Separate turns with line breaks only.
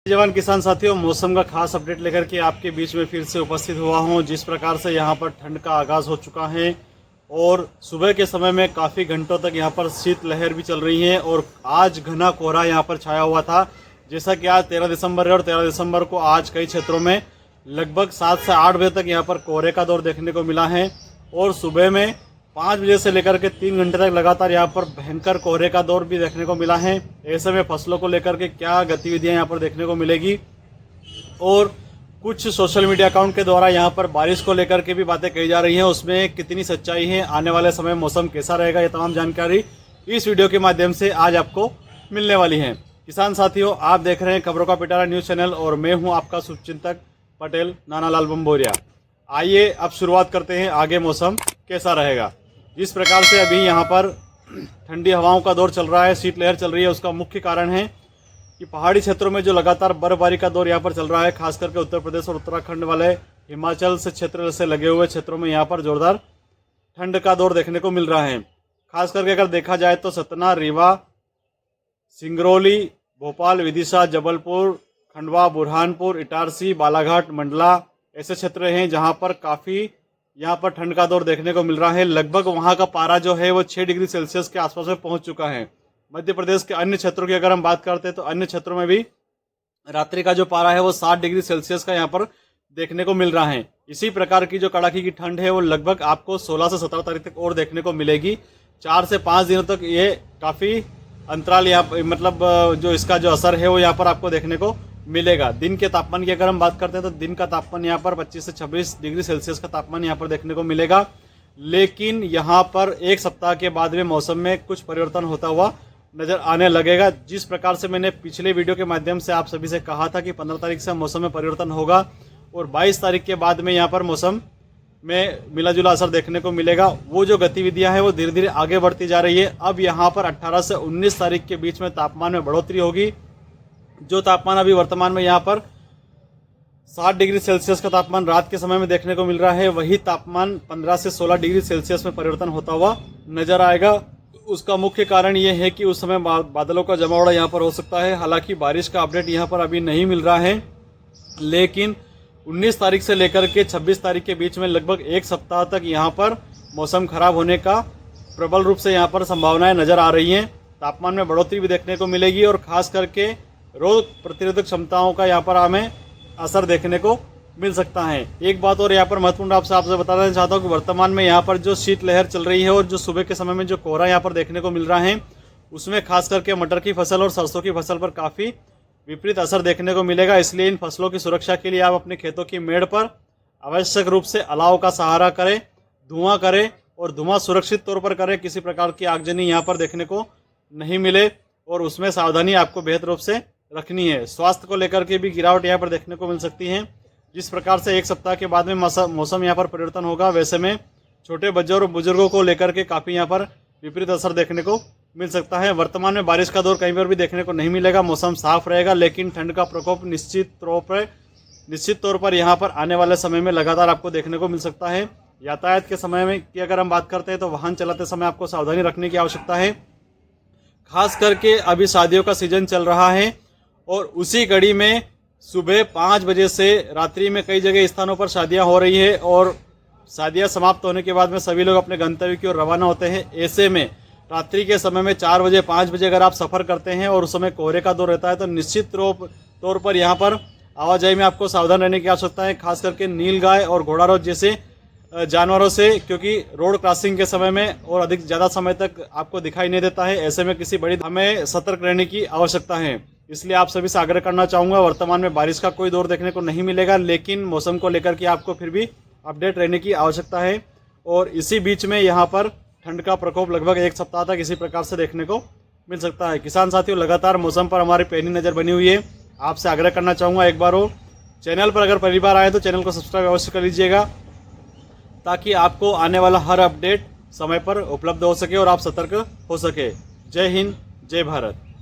जवान किसान साथियों, मौसम का खास अपडेट लेकर के आपके बीच में फिर से उपस्थित हुआ हूं। जिस प्रकार से यहां पर ठंड का आगाज़ हो चुका है और सुबह के समय में काफ़ी घंटों तक यहां पर शीतलहर भी चल रही है और आज घना कोहरा यहां पर छाया हुआ था। जैसा कि आज 13 दिसंबर है और 13 दिसंबर को आज कई क्षेत्रों में लगभग 7 से 8 बजे तक यहाँ पर कोहरे का दौर देखने को मिला है और सुबह में 5 बजे से लेकर के 3 घंटे तक लगातार यहाँ पर भयंकर कोहरे का दौर भी देखने को मिला है। ऐसे में फसलों को लेकर के क्या गतिविधियां यहाँ पर देखने को मिलेगी और कुछ सोशल मीडिया अकाउंट के द्वारा यहाँ पर बारिश को लेकर के भी बातें कही जा रही हैं, उसमें कितनी सच्चाई है, आने वाले समय मौसम कैसा रहेगा, ये तमाम जानकारी इस वीडियो के माध्यम से आज आपको मिलने वाली है। किसान साथियों, आप देख रहे हैं खबरों का पिटारा न्यूज़ चैनल और मैं हूँ आपका शुभचिंतक पटेल नानालाल बम्बोरिया। आइए अब शुरुआत करते हैं, आगे मौसम कैसा रहेगा। जिस प्रकार से अभी यहाँ पर ठंडी हवाओं का दौर चल रहा है, शीतलहर चल रही है, उसका मुख्य कारण है कि पहाड़ी क्षेत्रों में जो लगातार बर्फबारी का दौर यहाँ पर चल रहा है, खास करके उत्तर प्रदेश और उत्तराखंड वाले हिमाचल से क्षेत्र से लगे हुए क्षेत्रों में यहाँ पर जोरदार ठंड का दौर देखने को मिल रहा है। खास करके अगर देखा जाए तो सतना, रीवा, सिंगरौली, भोपाल, विदिशा, जबलपुर, खंडवा, बुरहानपुर, इटारसी, बालाघाट, मंडला ऐसे क्षेत्र हैं जहाँ पर काफ़ी यहाँ पर ठंड का दौर देखने को मिल रहा है। लगभग वहाँ का पारा जो है वो 6 डिग्री सेल्सियस के आसपास में पहुँच चुका है। मध्य प्रदेश के अन्य क्षेत्रों की अगर हम बात करते हैं तो अन्य क्षेत्रों में भी रात्रि का जो पारा है वो 7 डिग्री सेल्सियस का यहाँ पर देखने को मिल रहा है। इसी प्रकार की जो कड़ाके की ठंड है वो लगभग आपको 16 से 17 तारीख तक और देखने को मिलेगी। 4 से 5 दिनों तक ये काफ़ी अंतराल यहाँ मतलब जो इसका जो असर है वो यहाँ पर आपको देखने को मिलेगा। दिन के तापमान की अगर हम बात करते हैं तो दिन का तापमान यहाँ पर 25 से 26 डिग्री सेल्सियस का तापमान यहाँ पर देखने को मिलेगा। लेकिन यहाँ पर एक सप्ताह के बाद में मौसम में कुछ परिवर्तन होता हुआ नजर आने लगेगा। जिस प्रकार से मैंने पिछले वीडियो के माध्यम से आप सभी से कहा था कि 15 तारीख से मौसम में परिवर्तन होगा और 22 तारीख के बाद में यहाँ पर मौसम में मिला जुला असर देखने को मिलेगा। वो जो गतिविधियां हैं वो धीरे धीरे आगे बढ़ती जा रही है। अब यहाँ पर 18 से 19 तारीख के बीच में तापमान में बढ़ोतरी होगी। जो तापमान अभी वर्तमान में यहाँ पर 7 डिग्री सेल्सियस का तापमान रात के समय में देखने को मिल रहा है, वही तापमान 15 से 16 डिग्री सेल्सियस में परिवर्तन होता हुआ नजर आएगा। उसका मुख्य कारण ये है कि उस समय बादलों का जमावड़ा यहाँ पर हो सकता है। हालांकि बारिश का अपडेट यहाँ पर अभी नहीं मिल रहा है, लेकिन 19 तारीख से लेकर के 26 तारीख के बीच में लगभग एक सप्ताह तक यहाँ पर मौसम खराब होने का प्रबल रूप से यहाँ पर संभावनाएं नजर आ रही हैं। तापमान में बढ़ोतरी भी देखने को मिलेगी और खास करके रोग प्रतिरोधक क्षमताओं का यहाँ पर हमें असर देखने को मिल सकता है। एक बात और यहाँ पर महत्वपूर्ण आपसे बता देना चाहता हूँ कि वर्तमान में यहाँ पर जो शीतलहर चल रही है और जो सुबह के समय में जो कोहरा यहाँ पर देखने को मिल रहा है, उसमें खास करके मटर की फसल और सरसों की फसल पर काफ़ी विपरीत असर देखने को मिलेगा। इसलिए इन फसलों की सुरक्षा के लिए आप अपने खेतों की मेड़ पर आवश्यक रूप से अलाव का सहारा करें, धुआं करें और धुआं सुरक्षित तौर पर करें, किसी प्रकार की आगजनी यहाँ पर देखने को नहीं मिले और उसमें सावधानी आपको बेहतर रूप से रखनी है। स्वास्थ्य को लेकर के भी गिरावट यहाँ पर देखने को मिल सकती है। जिस प्रकार से एक सप्ताह के बाद में मौसम यहाँ पर परिवर्तन होगा, वैसे में छोटे बच्चों और बुजुर्गों को लेकर के काफ़ी यहाँ पर विपरीत असर देखने को मिल सकता है। वर्तमान में बारिश का दौर कहीं पर भी देखने को नहीं मिलेगा, मौसम साफ रहेगा, लेकिन ठंड का प्रकोप निश्चित तौर पर यहाँ पर आने वाले समय में लगातार आपको देखने को मिल सकता है। यातायात के समय में की अगर हम बात करते हैं तो वाहन चलाते समय आपको सावधानी रखने की आवश्यकता है। खास करके अभी शादियों का सीजन चल रहा है और उसी कड़ी में सुबह 5 बजे से रात्रि में कई जगह स्थानों पर शादियां हो रही है और शादियां समाप्त होने के बाद में सभी लोग अपने गंतव्य की ओर रवाना होते हैं। ऐसे में रात्रि के समय में 4 बजे 5 बजे अगर आप सफ़र करते हैं और उस समय कोहरे का दौर रहता है तो निश्चित तौर पर यहाँ पर आवाजाही में आपको सावधान रहने की आवश्यकता है, खास करके नीलगाय और घोड़ारोज जैसे जानवरों से, क्योंकि रोड क्रॉसिंग के समय में और अधिक ज़्यादा समय तक आपको दिखाई नहीं देता है। ऐसे में किसी बड़ी हमें सतर्क रहने की आवश्यकता है। इसलिए आप सभी से आग्रह करना चाहूँगा, वर्तमान में बारिश का कोई दौर देखने को नहीं मिलेगा, लेकिन मौसम को लेकर के आपको फिर भी अपडेट रहने की आवश्यकता है। और इसी बीच में यहाँ पर ठंड का प्रकोप लगभग एक सप्ताह तक इसी प्रकार से देखने को मिल सकता है। किसान साथियों, लगातार मौसम पर हमारी पैनी नज़र बनी हुई है। आपसे आग्रह करना चाहूँगा, एक बार हो चैनल पर अगर पहली बार आए तो चैनल को सब्सक्राइब अवश्य कर लीजिएगा, ताकि आपको आने वाला हर अपडेट समय पर उपलब्ध हो सके और आप सतर्क हो सके। जय हिंद, जय भारत।